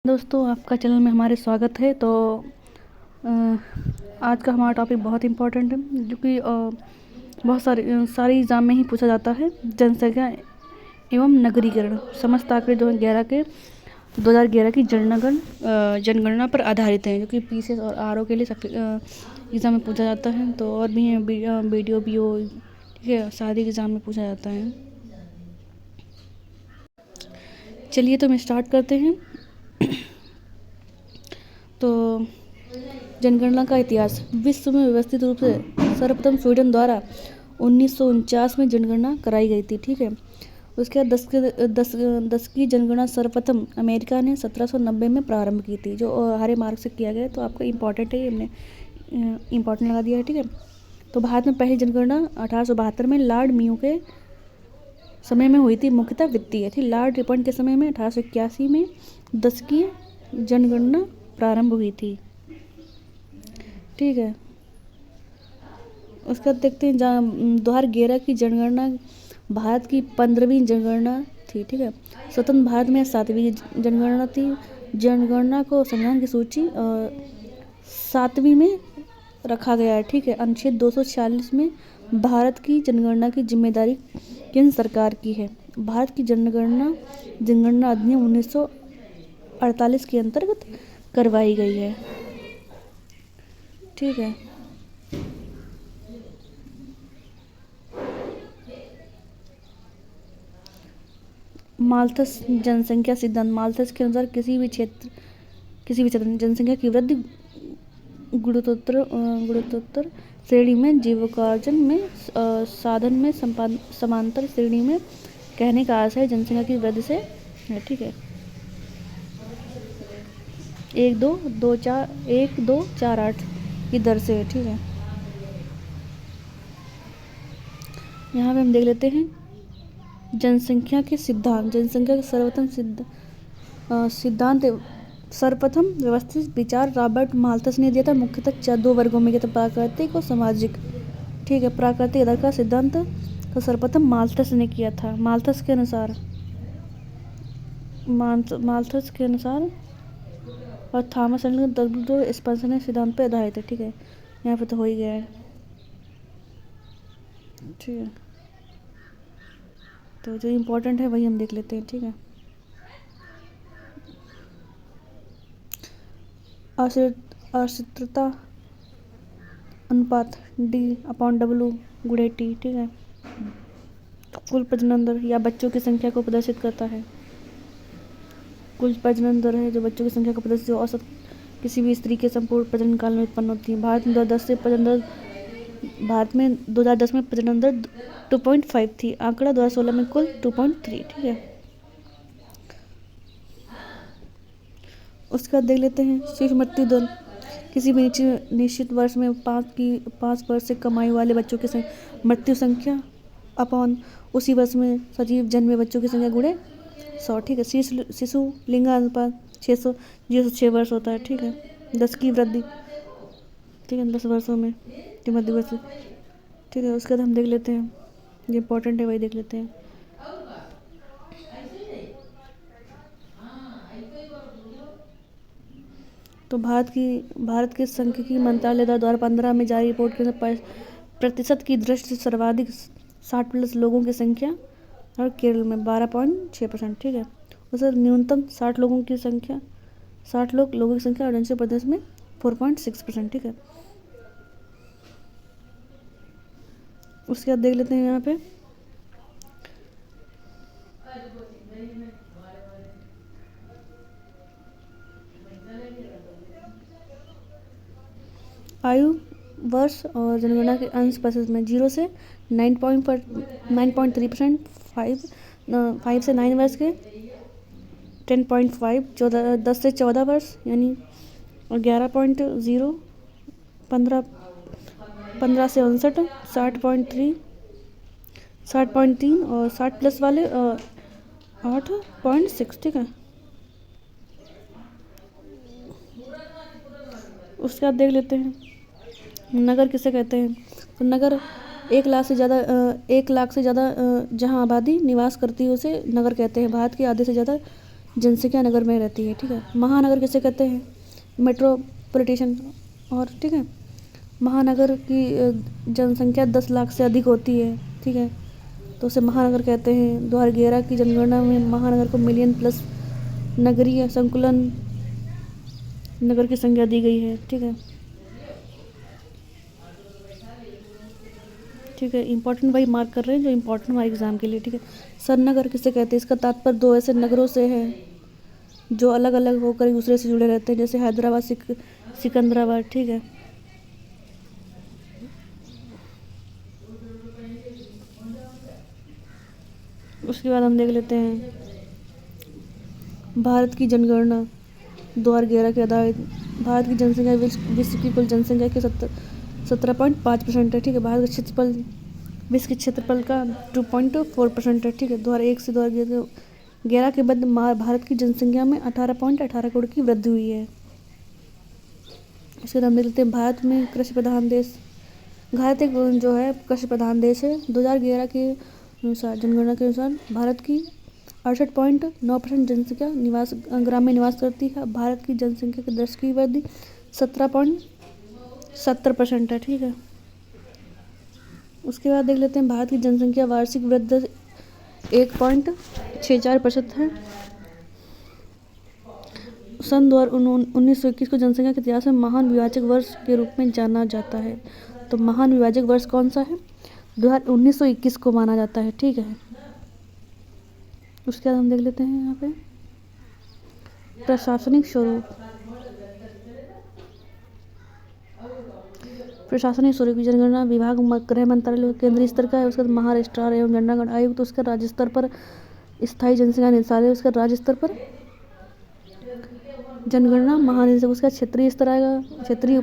दोस्तों, आपका चैनल में हमारे स्वागत है। तो आज का हमारा टॉपिक बहुत इम्पोर्टेंट है, जो कि बहुत सारे एग्ज़ाम में ही पूछा जाता है। जनसंख्या एवं नगरीकरण समस्त आंकड़े 2011 की जनगणना पर आधारित हैं, जो कि पीसीएस और आरओ के लिए एग्ज़ाम में पूछा जाता है। तो और भी हैं, वीडियो भी हो, ठीक है, सारे एग्ज़ाम में पूछा जाता है। चलिए तो हम स्टार्ट करते हैं। तो जनगणना का इतिहास। विश्व में व्यवस्थित रूप से सर्वप्रथम स्वीडन द्वारा 1949 में जनगणना कराई गई थी, ठीक है। उसके बाद 10 की जनगणना सर्वप्रथम अमेरिका ने 1790 में प्रारंभ की थी, जो हरे मार्ग से किया गया। तो आपको इम्पोर्टेंट है, हमने इम्पोर्टेंट लगा दिया है, ठीक है। तो भारत में पहली जनगणना 1872 में लॉर्ड मियो के समय में हुई थी, मुख्यतः वित्तीय थी। लॉर्ड रिपन के समय में 1881 में 10 की जनगणना प्रारंभ हुई थी, ठीक है। उसके बाद देखते हैं, 2011 की जनगणना भारत की 15वीं जनगणना थी, ठीक है। स्वतंत्र भारत में 7वीं जनगणना थी। जनगणना को संविधान की सूची 7वीं में रखा गया है, ठीक है। अनुच्छेद 246 में भारत की जनगणना की जिम्मेदारी केंद्र सरकार की है। भारत की जनगणना अधिनियम 1948 के अंतर्गत करवाई गई है, ठीक है। माल्थस जनसंख्या सिद्धांत। माल्थस के अनुसार किसी भी क्षेत्र में जनसंख्या की वृद्धि गुणोत्तर श्रेणी में, जीविकोपार्जन में, साधन में समांतर श्रेणी में कहने का आशय जनसंख्या की वृद्धि से है, ठीक है। 1 2 4 8 की दर से है, ठीक है। यहाँ पे हम देख लेते हैं जनसंख्या के सिद्धांत। जनसंख्या के सर्वप्रथम व्यवस्थित विचार रॉबर्ट माल्थस ने दिया था। मुख्यतः 2 वर्गों में, प्राकृतिक और सामाजिक, ठीक है। प्राकृतिक आधार का सिद्धांत का सर्वप्रथम माल्थस ने किया था। माल्थस के अनुसार और थॉमस एंड स्पेंसर ने सिद्धांत पर आधारित है, ठीक है। यहाँ पे तो हो ही गया है, ठीक है। तो जो इम्पोर्टेंट है वही हम देख लेते हैं, ठीक है। आश्रितता अनुपात D/W × 80, ठीक है। कुल प्रजनन दर या बच्चों की संख्या को प्रदर्शित करता है। कुल प्रजनन दर है जो बच्चों की संख्या को प्रदर्शित, जो औसत किसी भी स्त्री के संपूर्ण प्रजनन काल में उत्पन्न होती है। भारत में 2010 में प्रजनन दर 2.5 थी। आंकड़ा 2016 में कुल 2.3, ठीक है। उसके बाद देख लेते हैं शिशु मृत्यु दर। किसी भी निश्चित वर्ष में 5 वर्ष से कम आयु वाले बच्चों की मृत्यु संख्या अपॉन उसी वर्ष में सजीव जन्मे बच्चों की संख्या गुणे 100, ठीक है। शिशु लिंगानुपात 606 वर्ष होता है, ठीक है। 10 की वृद्धि, ठीक है, 10 वर्षों में मध्य वर्ष, ठीक है। उसके बाद हम देख लेते हैं, जो इम्पोर्टेंट है वही देख लेते हैं। तो भारत के सांख्यिकी मंत्रालय द्वारा 15 में जारी रिपोर्ट के अनुसार प्रतिशत की दृष्टि से सर्वाधिक 60+ लोगों की संख्या और केरल में 12.6%, ठीक है। उसे न्यूनतम 60 लोगों की संख्या अरुणाचल प्रदेश में 4.6%, ठीक है। उसके बाद देख लेते हैं यहाँ पे आयु वर्ष और जनगणना के अंश प्रतिशत में 0 से 9.3%, 5 से 9 वर्ष के 10.5, 10 से 14 वर्ष यानी 11.0, 15 से 59, 60.3 और 60+ वाले 8.6, ठीक है। उसके बाद देख लेते हैं नगर किसे कहते हैं। तो नगर 1 लाख से ज़्यादा जहां आबादी निवास करती है उसे नगर कहते हैं। भारत की आधे से ज़्यादा जनसंख्या नगर में रहती है, ठीक है। महानगर किसे कहते हैं? मेट्रोपॉलिटन। और ठीक है, महानगर की जनसंख्या 10 लाख से अधिक होती है, ठीक है, तो उसे महानगर कहते हैं। 2011 की जनगणना में महानगर को मिलियन प्लस नगरीय संकुलन नगर की संख्या दी गई है, ठीक है। ठीक है, इंपॉर्टेंट वही मार्क कर रहे हैं जो इंपॉर्टेंट हमारे एग्जाम के लिए, ठीक है। सरनगर किसे कहते हैं? इसका तात्पर्य 2 ऐसे नगरों से है जो अलग अलग होकर एक दूसरे से जुड़े रहते हैं, जैसे हैदराबाद, सिकंदराबाद, ठीक है। उसके बाद हम देख लेते हैं भारत की जनगणना 2011 के आधारित। भारत की जनसंख्या विश्व की कुल जनसंख्या के 17.5% है, ठीक है। भारत का क्षेत्रफल विश्व के क्षेत्रफल का 2.4% है, ठीक है। 2001 से 2011 के बाद भारत की जनसंख्या में 18.18 करोड़ की वृद्धि हुई है। इसके बाद हम देख लेते हैं भारत में कृषि प्रधान देश। भारत एक जो है कृषि प्रधान देश है। 2011 के अनुसार, जनगणना के अनुसार भारत की 68.9% जनसंख्या ग्राम में निवास करती है। भारत की जनसंख्या की दर की वृद्धि 17.70% है, ठीक है। उसके बाद देख लेते हैं भारत की जनसंख्या वार्षिक वृद्धि 1.64% है। सन 1921 को जनसंख्या के इतिहास में महान विभाजक वर्ष के रूप में जाना जाता है। तो महान विभाजक वर्ष कौन सा है? 1921 को माना जाता है, ठीक है। उसके बाद हम देख लेते हैं यहाँ पे प्रशासनिक स्वरूप। प्रशासनिक स्वरूप की जनगणना विभाग गृह मंत्रालय केंद्रीय स्तर का है। उसके बाद महाराष्ट्र एवं जनगणना आयोग, तो उसका राज्य स्तर पर स्थायी जनसंख्या निदेशालय, उसका राज्य स्तर पर जनगणना महानिदेशक, उसका क्षेत्रीय स्तर आएगा, क्षेत्रीय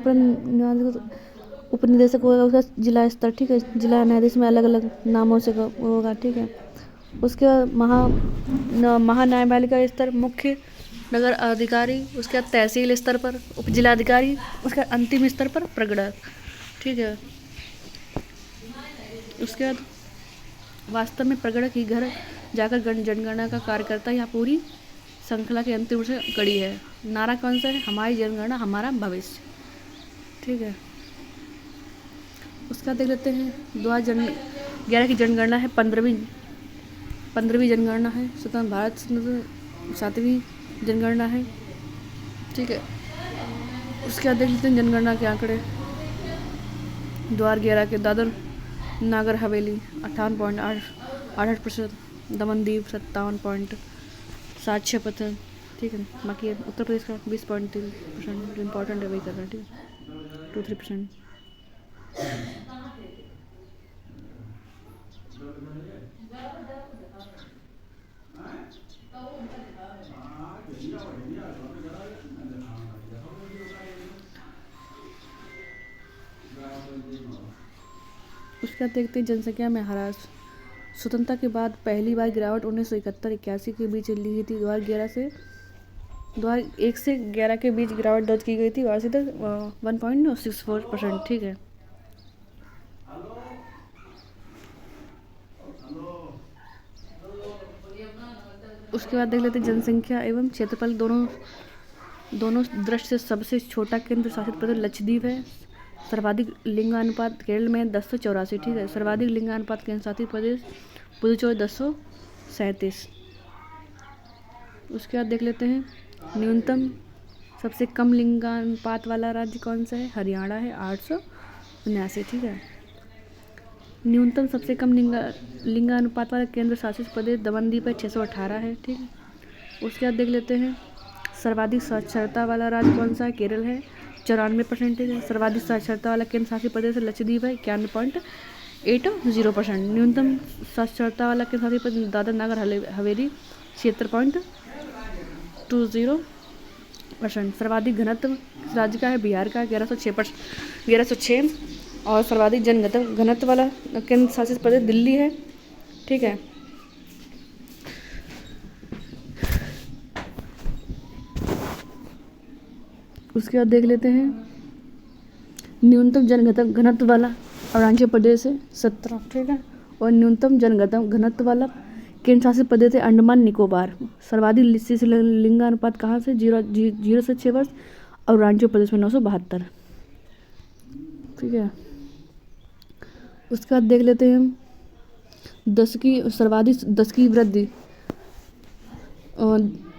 उपनिदेशक होगा, उसका जिला स्तर, ठीक है। जिला न्यायाधीश में अलग अलग नामों से होगा, ठीक है। उसके बाद महान्यायपालिका स्तर, मुख्य नगर अधिकारी, उसके बाद तहसील स्तर पर उप जिलाधिकारी, उसके अंतिम स्तर पर प्रगणक, ठीक है। उसके बाद वास्तव में प्रगणक ही घर जाकर जनगणना का कार्य करता है। यहाँ पूरी श्रृंखला के अंतिम से कड़ी है। नारा कौन सा है? हमारी जनगणना हमारा भविष्य, ठीक है। उसका देख लेते हैं 2011 की जनगणना है 15वीं जनगणना है। स्वतंत्र भारत 7वीं जनगणना है, ठीक है। उसके बाद देख लेते हैं जनगणना के आंकड़े। 2011 के दादर नागर हवेली 58.88%, दमनदीप 57.76%, ठीक है। बाकी उत्तर प्रदेश का 20.3%, जो इम्पोर्टेंट है वही कर रहा है, ठीक है, 2-3%। उसका देखते हैं जनसंख्या में ह्रास। स्वतंत्रता के बाद पहली बार गिरावट 1971-81 के बीच ली थी। 2001 से 11 के बीच गिरावट दर्ज की गई थी, वार्षिक दर 1.64%, ठीक है। उसके बाद देख लेते हैं जनसंख्या एवं क्षेत्रफल दोनों दृष्टि से सबसे छोटा केंद्र शासित प्रदेश लक्षद्वीप है। सर्वाधिक लिंगानुपात केरल में 1084, ठीक है। सर्वाधिक लिंगानुपात केंद्र शासित प्रदेश पुदुचेरी 1037। उसके बाद देख लेते हैं न्यूनतम सबसे कम लिंगानुपात वाला राज्य कौन सा है? हरियाणा है 879, ठीक है। न्यूनतम सबसे कम लिंगानुपात वाला केंद्र शासित प्रदेश दमनदीप है 618 है, ठीक है। उसके बाद देख लेते हैं सर्वाधिक साक्षरता वाला राज्य कौन सा है? केरल है 94%, है। सर्वाधिक साक्षरता वाला केंद्र शासित प्रदेश लक्षद्वीप है 91.80%। न्यूनतम साक्षरता वाला केंद्र शासित प्रदेश दादर नगर हवेली 76.20%। सर्वाधिक घनत्व राज्य का है बिहार का 1106 और सर्वाधिक घनत्व वाला केंद्र शासित प्रदेश दिल्ली है, ठीक है। उसके बाद देख लेते हैं न्यूनतम घनत्व वाला अरुणाचल प्रदेश है 17, ठीक है। और न्यूनतम घनत्व वाला केंद्र शासित प्रदेश है अंडमान निकोबार। सर्वाधिक शिशु लिंगानुपात कहाँ से? 0 से 6 वर्ष। और अरुणाचल प्रदेश में 972। ठीक है, उसके बाद देख लेते हैं हम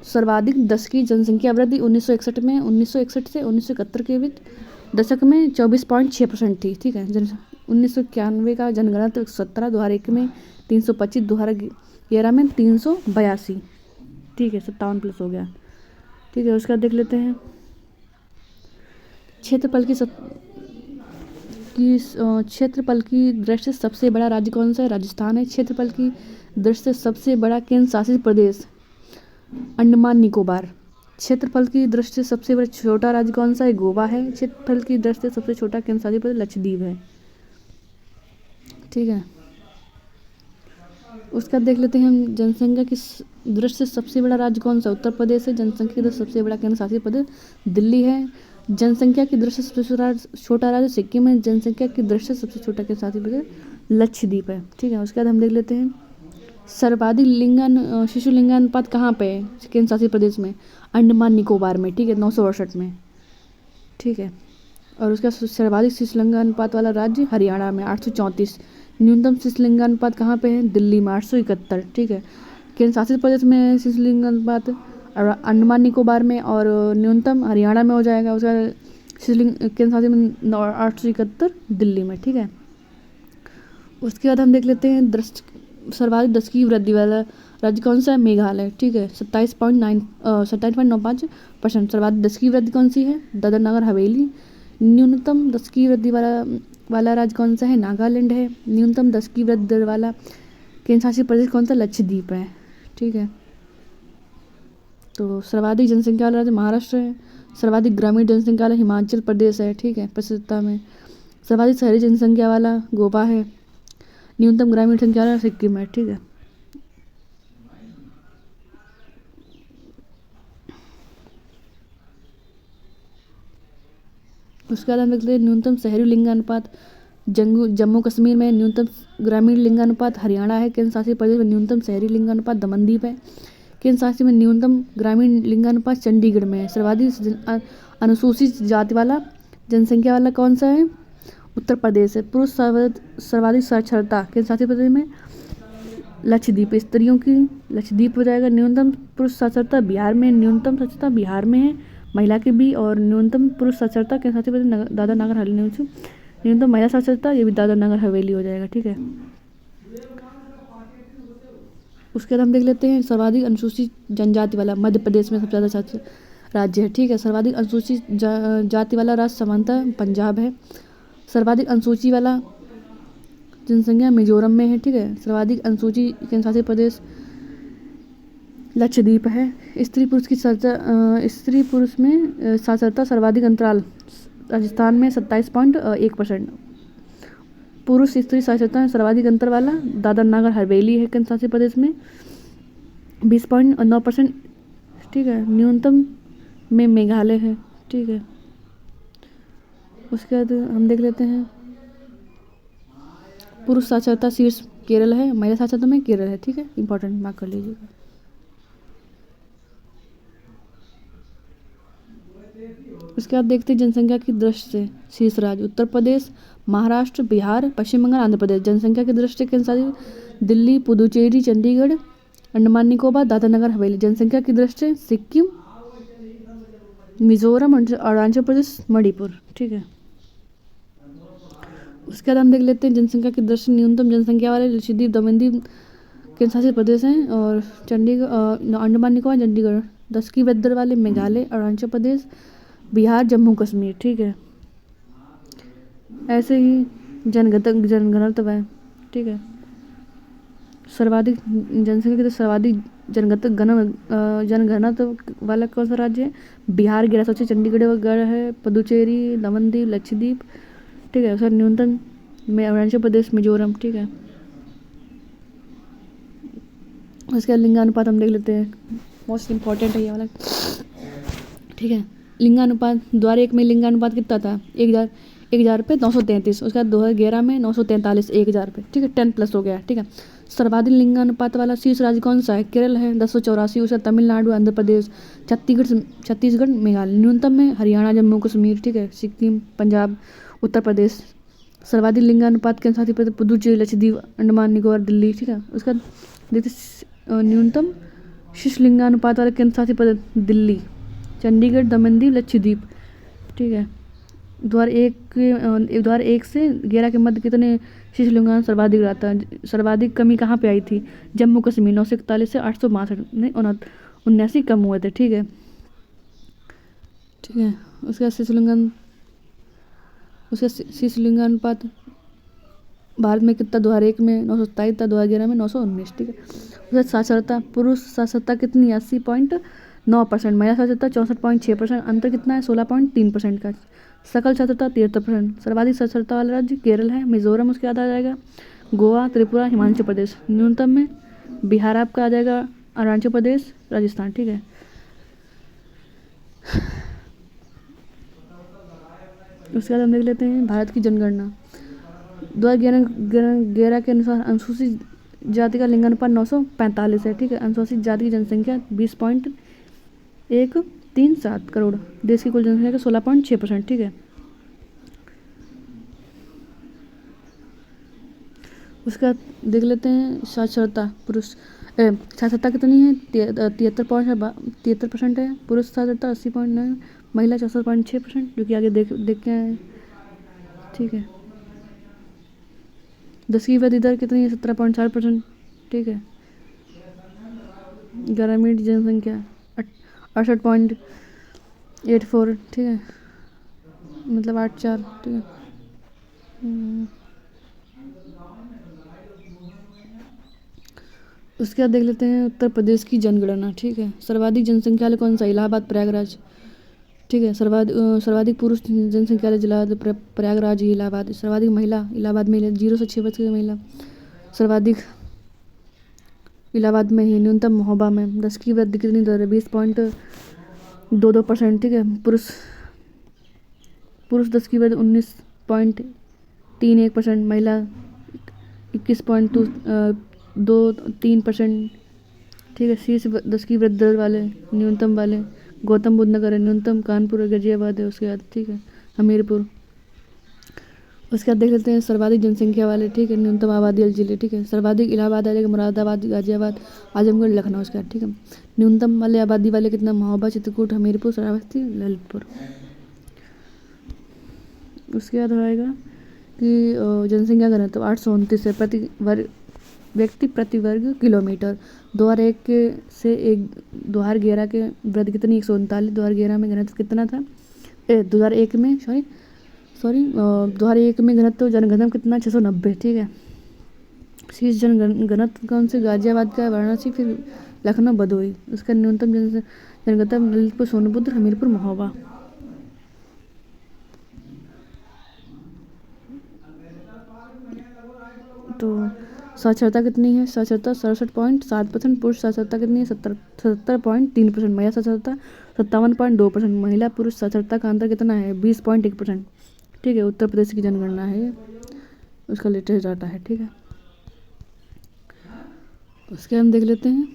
सर्वाधिक दशकीय जनसंख्या वृद्धि 1961 में 1961 से 1971 के बीच दशक में 24.6% थी। ठीक है, 1991 का जनगणना 17, 2001 में 325, 2011 में 382। ठीक है, 57 प्लस हो गया। ठीक है, उसका देख लेते हैं क्षेत्रफल की दृष्टि से सबसे बड़ा राज्य कौन सा है? राजस्थान है। क्षेत्रफल की दृष्टि से सबसे बड़ा केंद्र शासित प्रदेश अंडमान निकोबार। क्षेत्रफल की दृष्टि से सबसे बड़ा छोटा राज्य कौन सा है? गोवा है। क्षेत्रफल की दृष्टि से सबसे छोटा केंद्र शासित प्रदेश लक्षद्वीप है। ठीक है, उसका देख लेते हैं हम जनसंख्या की दृष्टि से सबसे बड़ा राज्य कौन सा? उत्तर प्रदेश है। जनसंख्या की दृष्टि से सबसे बड़ा केंद्र शासित प्रदेश दिल्ली है। जनसंख्या की दृष्टि से सबसे छोटा राज्य सिक्किम है। जनसंख्या की दृष्टि से सबसे छोटा केंद्र शासित प्रदेश लक्षद्वीप है। ठीक है, उसके बाद हम देख लेते हैं सर्वाधिक शिशु लिंगानुपात कहाँ पे है? केंद्र शासित प्रदेश में अंडमान निकोबार में। ठीक है, 968 में। ठीक है, और उसका सर्वाधिक शिशु लिंगानुपात वाला राज्य हरियाणा में 834। न्यूनतम शिशु लिंगानुपात कहाँ पे है? दिल्ली में 871। ठीक है, केंद्र शासित प्रदेश में शिशु लिंगानुपात अंडमान निकोबार में और न्यूनतम हरियाणा में हो जाएगा। उसका केंद्र शासित में 871 दिल्ली में। ठीक है, उसके बाद हम देख लेते हैं सर्वाधिक दशकीय वृद्धि वाला राज्य कौन सा है? मेघालय। ठीक है, 27.95%। सर्वाधिक दशकीय वृद्धि कौन सी है? दादर नगर हवेली। न्यूनतम दशकीय वृद्धि वाला राज्य कौन सा है? नागालैंड है। न्यूनतम दशकीय वृद्धि वाला केंद्र शासित प्रदेश कौन सा? लक्षद्वीप है। ठीक है, तो सर्वाधिक जनसंख्या वाला राज्य महाराष्ट्र है। सर्वाधिक ग्रामीण जनसंख्या वाला हिमाचल प्रदेश है। ठीक है, प्रसिद्धता में। सर्वाधिक शहरी जनसंख्या वाला गोवा है। न्यूनतम ग्रामीण संख्या वाला सिक्किम है। ठीक है, उसके बाद हम देखते हैं न्यूनतम शहरी लिंगानुपात जम्मू कश्मीर में। न्यूनतम ग्रामीण लिंगानुपात हरियाणा है। केंद्र शासित प्रदेश में न्यूनतम शहरी लिंगानुपात दमनदीप है। केंद्र शासित में न्यूनतम ग्रामीण लिंगानुपात चंडीगढ़ में है। सर्वाधिक अनुसूचित जाति वाला जनसंख्या वाला कौन सा है? उत्तर प्रदेश है। पुरुष सर्वाधिक साक्षरता केंद्र शासित प्रदेश में लक्षद्वीप। स्त्रियों की लक्षद्वीप हो जाएगा। न्यूनतम पुरुष साक्षरता बिहार में। न्यूनतम साक्षरता बिहार में है महिला की भी। और न्यूनतम पुरुष साक्षरता केंद्र शासित प्रदेश दादर नगर हवेली। न्यूनतम महिला साक्षरता ये भी दादर नगर हवेली हो जाएगा। ठीक है, उसके बाद हम देख लेते हैं सर्वाधिक अनुसूचित जनजाति वाला मध्य प्रदेश में सबसे ज़्यादा राज्य है। ठीक है, सर्वाधिक अनुसूचित जाति वाला राज्य समानतः पंजाब है। सर्वाधिक अनुसूची वाला जनसंख्या मिजोरम में है। ठीक है, सर्वाधिक अनुसूची केंद्र शासित प्रदेश लक्षद्वीप है। स्त्री पुरुष में साक्षरता सर्वाधिक अंतराल राजस्थान में 27.1%। पुरुष स्त्री साक्षरता सर्वाधिक अंतर वाला दादर नगर हवेली है केंद्र शासित प्रदेश में 20.9%। ठीक है, न्यूनतम में मेघालय है। ठीक है, उसके बाद हम देख लेते हैं पुरुष साक्षरता शीर्ष केरल है। महिला साक्षरता में केरल है। ठीक है, इंपॉर्टेंट मार्क कर लीजिएगा। उसके बाद देखते हैं जनसंख्या की दृष्टि से शीर्ष राज्य उत्तर प्रदेश, महाराष्ट्र, बिहार, पश्चिम बंगाल, आंध्र प्रदेश। जनसंख्या की दृष्टि के अनुसार दिल्ली, पुदुचेरी, चंडीगढ़, अंडमान निकोबार, दादर नगर हवेली। जनसंख्या की दृष्टि सिक्किम, मिजोरम, अरुणाचल प्रदेश, मणिपुर। ठीक है, उसके बाद हम देख लेते हैं जनसंख्या की दृष्टि न्यूनतम जनसंख्या वाले लक्षद्वीप, दमनदीप केंद्र शासित प्रदेश हैं। और चंडीगढ़, अंडमान निकोबार, चंडीगढ़। दशकीय वृद्धि वाले मेघालय, अरुणाचल प्रदेश, बिहार, जम्मू कश्मीर। ठीक है, ऐसे ही जनगणना है। ठीक है, सर्वाधिक जनसंख्या के सर्वाधिक जनगणना वाला कौन सा राज्य है? बिहार 1100, चंडीगढ़ है, पुदुचेरी, दमनदीप, लक्षद्वीप। ठीक है, उसका न्यूनतम में अरुणाचल प्रदेश, मिजोरम। ठीक है, उसके लिंगानुपात हम देख लेते हैं, मोस्ट इम्पॉर्टेंट है ये वाला। ठीक है, लिंगानुपात 2001 में लिंगानुपात कितना था? 1000 पे 933। उसके बाद 2011 में 943 1000 पे। ठीक है, 10 प्लस हो गया। ठीक है, सर्वाधिक लिंगानुपात वाला शीर्ष राज्य कौन सा है? केरल है 1084, उसका तमिलनाडु, आंध्र प्रदेश, छत्तीसगढ़, मेघालय। न्यूनतम में हरियाणा, जम्मू कश्मीर, ठीक है, सिक्किम, पंजाब, उत्तर प्रदेश। सर्वाधिक लिंगानुपात के अनुसार पुदुचेरी, लक्षद्वीप, अंडमान निकोबार, दिल्ली, ठीक है। उसका देखते न्यूनतम शिशु लिंगानुपात वाले केंद्र शासित प्रदेश दिल्ली, चंडीगढ़, दमन दीव, लक्षद्वीप, ठीक है। 2001 से 11 के मध्य कितने शिशु लिंगानुपात सर्वाधिक रहता है? सर्वाधिक कमी कहाँ पे आई थी? जम्मू कश्मीर 941 से 862 नहीं 79 कम हुए थे, ठीक है, ठीक है। उसका शिशु लिंगानुपात भारत में कितना? 2001 में 927 था, 2011 में 919, ठीक है। उसका साक्षरता, पुरुष साक्षरता कितनी? 80.9%, महिला साक्षरता 64.6%, अंतर कितना है? 16.3% का। सकल साक्षरता 73%। सर्वाधिक साक्षरता वाला राज्य केरल है, मिजोरम उसके बाद आ जाएगा, गोवा, त्रिपुरा, हिमाचल प्रदेश। न्यूनतम में बिहार आपका आ जाएगा, अरुणाचल प्रदेश, राजस्थान, ठीक है। उसके बाद हम देख लेते हैं भारत की जनगणना 2011 के अनुसार अनुसूचित जाति का लिंगानुपात 945 है, ठीक है। अनुसूचित जाति की जनसंख्या 20.137 करोड़, देश की कुल जनसंख्या का 16.6%, ठीक है। उसका देख लेते हैं साक्षरता, पुरुष साक्षरता कितनी है? 73% है। पुरुष साक्षरता 80.9, महिला 64.6%, जो कि आगे देख के आए, ठीक है। 10वीं वृद्धि दर कितनी है? 17.4%, ठीक है। ग्रामीण जनसंख्या 68.84, ठीक है, मतलब 84, ठीक है। उसके बाद देख लेते हैं उत्तर प्रदेश की जनगणना, ठीक है। सर्वाधिक जनसंख्या वाले कौन सा? इलाहाबाद, प्रयागराज, ठीक है। सर्वाधिक पुरुष जनसंख्या वाले जिला प्रयागराज, इलाहाबाद। सर्वाधिक महिला इलाहाबाद में 0 से 6 वर्ष की महिला सर्वाधिक इलाहाबाद में ही। न्यूनतम महोबा में। 10 की वृद्धि कितनी दर है? 20.22%, ठीक है। पुरुष 10 की वृद्धि 19.31%, महिला 21.23%, ठीक है। शीर्ष 10 की वृद्धि दर वाले न्यूनतम वाले गौतम बुद्ध नगर है, न्यूनतम कानपुर और गाजियाबाद है उसके बाद, ठीक है, हमीरपुर। उसके बाद देख लेते हैं सर्वाधिक जनसंख्या वाले, ठीक है, न्यूनतम आबादी वाले जिले, ठीक है। सर्वाधिक इलाहाबाद आ जाएगा, मुरादाबाद, गाजियाबाद, आजमगढ़, लखनऊ उसके बाद, ठीक है। न्यूनतम वाले आबादी वाले कितना? महोबा, चित्रकूट, हमीरपुर, श्रावस्ती, ललितपुर। उसके बाद आएगा कि जनसंख्या घनत्व 829 है व्यक्ति प्रति वर्ग किलोमीटर। 2011 के वृद्धि कितनी? 139। 2011 में घनत्व कितना था? 2001 में घनत्व जनघनत्व कितना? 690, ठीक है। शीर्ष जनघनत्व कौन से? गाजियाबाद का, वाराणसी, फिर लखनऊ, भदोही। उसका न्यूनतम जनघनत्व ललितपुर, सोनभद्र, हमीरपुर, महोबा। तो साक्षरता कितनी है? साक्षरता 67.7%। पुरुष साक्षरता कितनी है? 70.3%। महिला साक्षरता 57.2%। महिला पुरुष साक्षरता का अंतर कितना है? 20.1%, ठीक है। उत्तर प्रदेश की जनगणना है, उसका लेटेस्ट डाटा है, ठीक है। उसके हम देख लेते हैं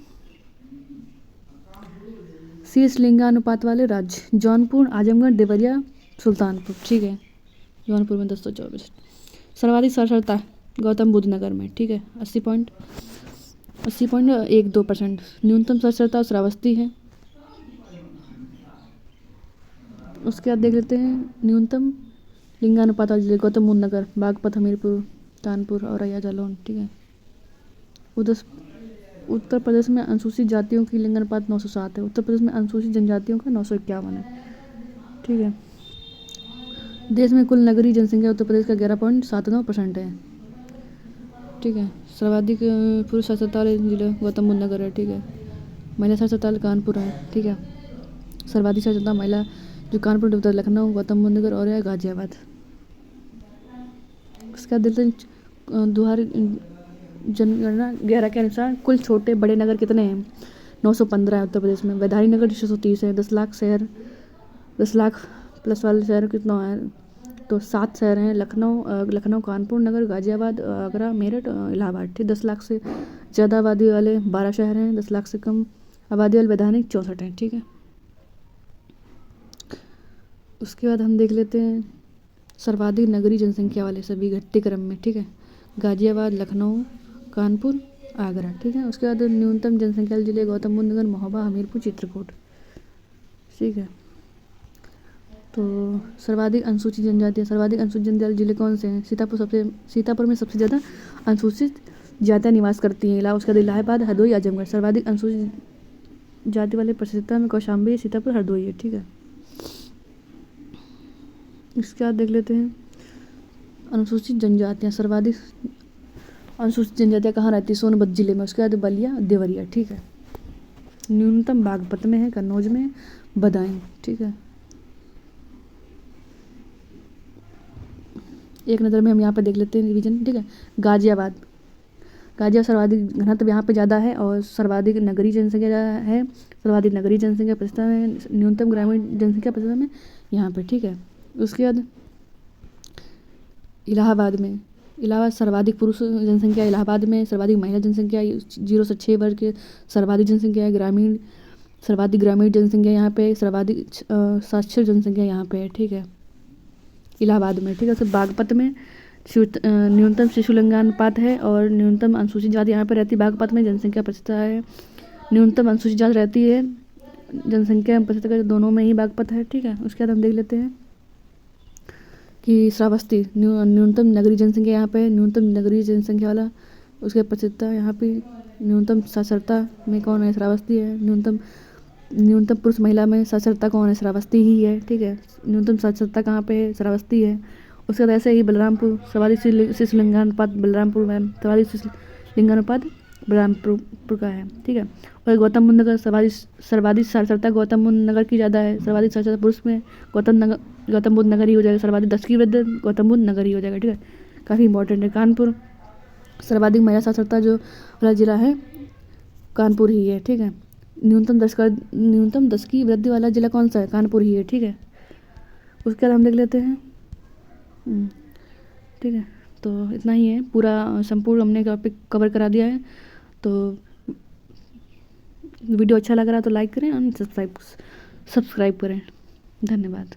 शीर्ष लिंगानुपात वाले राज्य। जौनपुर, आजमगढ़, देवरिया, सुल्तानपुर, ठीक है। जौनपुर में 1024। सर्वाधिक साक्षरता गौतम बुद्ध नगर में, ठीक है, 80.12%। न्यूनतम साक्षरता श्रावस्ती है। उसके बाद देख लेते हैं न्यूनतम लिंगानुपात जिले। गौतम बुद्ध नगर, बागपत, हमीरपुर, कानपुर, औरैया, जालौन, ठीक है। उत्तर प्रदेश में अनुसूचित जातियों की लिंगानुपात 907 है। उत्तर प्रदेश में अनुसूचित जनजातियों का 951 है, ठीक है। देश में कुल नगरीय जनसंख्या उत्तर प्रदेश का 11.79% है, ठीक है। सर्वाधिक पुरुष साक्षरता वाले जिले गौतम बुद्ध नगर है, ठीक है। महिला साक्षरता वाले कानपुर है, ठीक है। सर्वाधिक साक्षरता महिला जो कानपुर, लखनऊ, गौतम बुद्ध नगर और गाजियाबाद। उसके बाद देखते हैं जनगणना 11 के अनुसार कुल छोटे बड़े नगर कितने हैं? 915 है उत्तर प्रदेश में। वैधानी नगर 630 है। 10 लाख शहर, 10 लाख प्लस वाले शहर कितना है? तो 7 शहर हैं, लखनऊ, कानपुर नगर, गाजियाबाद, आगरा, मेरठ, इलाहाबाद, ठीक। 10 लाख से ज़्यादा आबादी वाले 12 शहर हैं, 10 लाख से कम आबादी वाले वैधानिक 64 हैं, ठीक है। उसके बाद हम देख लेते हैं सर्वाधिक नगरीय जनसंख्या वाले सभी घटते क्रम में, ठीक है। गाजियाबाद, लखनऊ, कानपुर, आगरा, ठीक है। उसके बाद न्यूनतम जनसंख्या वाले जिले गौतम बुद्ध नगर, महोबा, हमीरपुर, चित्रकूट, ठीक है। तो सर्वाधिक अनुसूचित जनजाति जिले कौन से हैं? सीतापुर में सबसे ज़्यादा अनुसूचित जातियाँ निवास करती हैं। उसके बाद इलाहाबाद, हरदोई, आजमगढ़। सर्वाधिक अनुसूचित जाति वाले प्रसिद्धता में कौशाम्बी, सीतापुर, हरदोई है, ठीक है। इसके बाद देख लेते हैं अनुसूचित जनजातियाँ। सर्वाधिक अनुसूचित जनजातियाँ कहाँ रहती है? सोनभद्र जिले में। उसके बाद बलिया, देवरिया, ठीक है। न्यूनतम बागपत में है, कन्नौज में, बदायूं, ठीक है। एक नज़र में हम यहाँ पे देख लेते हैं रिवीजन, ठीक है। गाजियाबाद सर्वाधिक घनत्व यहाँ पे ज़्यादा है और सर्वाधिक नगरीय जनसंख्या है। सर्वाधिक नगरीय जनसंख्या प्रतिशत में, न्यूनतम ग्रामीण जनसंख्या प्रतिशत में यहाँ पे, ठीक है। उसके बाद इलाहाबाद सर्वाधिक पुरुष जनसंख्या इलाहाबाद में, सर्वाधिक महिला जनसंख्या 0 से 6 वर्ग के सर्वाधिक जनसंख्या है। सर्वाधिक ग्रामीण जनसंख्या यहाँ पे, सर्वाधिक साक्षर जनसंख्या यहाँ पे है, ठीक है, इलाहाबाद में, ठीक है। उसके बागपत में न्यूनतम शिशु लिंगानुपात है और न्यूनतम अनुसूचित जाति यहाँ पे रहती है। बागपत में जनसंख्या प्रतिशत है, न्यूनतम अनुसूचित जाति रहती है, जनसंख्या प्रतिशत दोनों में ही बागपत है, ठीक है। उसके बाद हम देख लेते हैं कि श्रावस्ती न्यूनतम नगरीय जनसंख्या यहाँ पे, न्यूनतम नगरीय जनसंख्या वाला उसके प्रतिशतता यहाँ पे। न्यूनतम साक्षरता में कौन है? श्रावस्ती है। न्यूनतम पुरुष महिला में साक्षरता कौन है? श्रावस्ती ही है, ठीक है। न्यूनतम साक्षरता कहाँ पे है? श्रावस्ती है। उसके बाद ऐसे ही बलरामपुर सर्वाधिक शिशु लिंगानुपात बलरामपुर में, सर्वाधिक शिशु लिंगानुपात बलरामपुर का है, ठीक है। और गौतम बुद्ध नगर सर्वाधिक साक्षरता गौतम बुद्ध नगर की ज़्यादा है। सर्वाधिक साक्षरता पुरुष में गौतम बुद्ध नगर ही हो जाएगा। सर्वाधिक 10 की वृद्धि गौतम बुद्ध नगर ही हो जाएगा, ठीक है। काफ़ी इंपॉर्टेंट है। कानपुर सर्वाधिक महिला साक्षरता जो वाला जिला है कानपुर ही है, ठीक है। न्यूनतम 10 की वृद्धि वाला जिला कौन सा है? कानपुर ही है, ठीक है। उसके बाद हम देख लेते हैं, ठीक है। तो इतना ही है, पूरा संपूर्ण हमने टॉपिक कवर करा दिया है। तो वीडियो अच्छा लग रहा है तो लाइक करें और सब्सक्राइब करें। धन्यवाद।